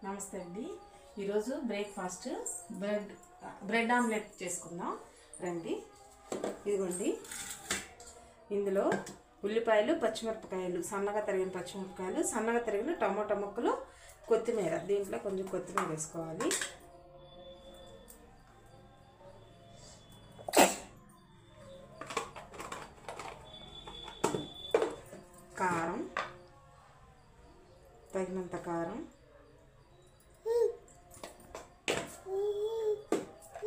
నమస్తే అండి. ఈరోజు బ్రేక్ఫాస్ట్ బ్రెడ్ ఆమ్లెట్ చేసుకుందాం రండి. ఇదిగోండి, ఇందులో ఉల్లిపాయలు, పచ్చిమిరపకాయలు, సన్నగా తరిగిన పచ్చిమిరపకాయలు, సన్నగా తరిగిన టమాటా ముక్కలు, కొత్తిమీర. దీంట్లో కొంచెం కొత్తిమీర వేసుకోవాలి. కారం, తగినంత కారం,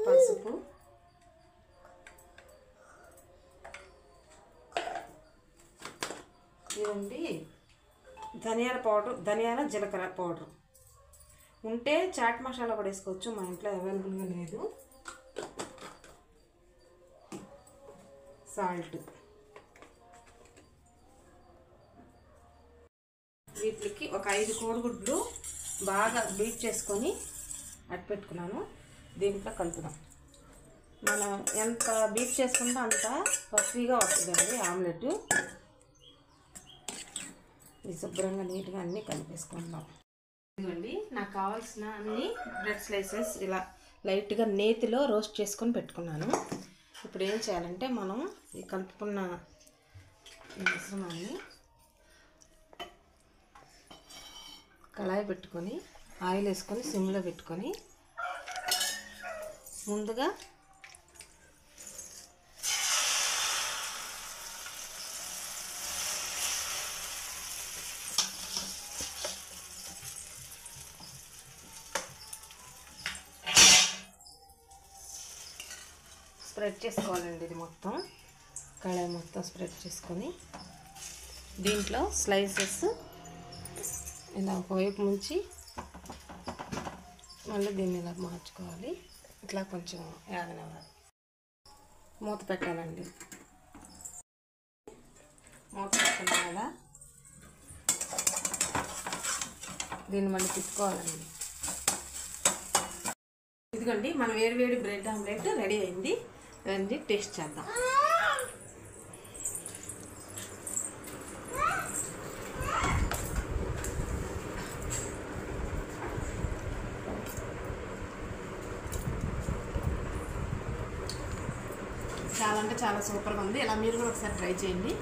పసుపు, ఇదండి ధనియాల పౌడర్, జీలకర్ర పౌడర్. ఉంటే చాట్ మసాలా కూడా వేసుకోవచ్చు, మా ఇంట్లో అవైలబుల్గా లేదు. సాల్ట్. వీటికి ఒక 5 కోడిగుడ్లు బాగా బీట్ చేసుకొని అట్టు పెట్టుకున్నాను. దీంట్లో కలుపుదాం. మనం ఎంత బీట్ చేసుకుంటే అంత పర్ఫెక్ట్గా వస్తుందండి ఆమ్లెట్. ఇది శుభ్రంగా నీట్గా అన్నీ కలిపేసుకుందాం. ఇదిగోండి, నాకు కావాల్సిన అన్ని బ్రెడ్ స్లైసెస్ ఇలా లైట్గా నేతిలో రోస్ట్ చేసుకొని పెట్టుకున్నాను. ఇప్పుడు ఏం చేయాలంటే మనం ఈ కలుపుకున్న మిశ్రమాన్ని కళాయి పెట్టుకొని ఆయిల్ వేసుకొని సిమ్లో పెట్టుకొని ముందుగా స్ప్రెడ్ చేసుకోవాలండి. ఇది మొత్తం కళాయి మొత్తం స్ప్రెడ్ చేసుకొని దీంట్లో స్లైసెస్ ఇలా ఒకవైపు ముంచి మళ్ళీ దీన్ని ఇలా మార్చుకోవాలి. ఇట్లా కొంచెం యాగనివ్వాలి. మూత పెట్టాలండి. మూత పెట్టుకున్నాం కదా, దీన్ని మళ్ళీ తిప్పుకోవాలండి. ఇదిగోండి, మన వేడి బ్రెడ్ ఆమ్లెట్ రెడీ అయింది. రండి టేస్ట్ చేద్దాం. చాలా అంటే చాలా సూపర్గా ఉంది. ఇలా మీరు కూడా ఒకసారి ట్రై చేయండి.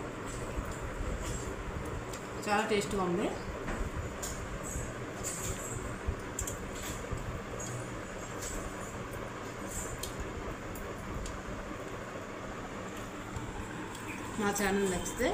చాలా టేస్ట్గా ఉంది. మా ఛానల్ నచ్చితే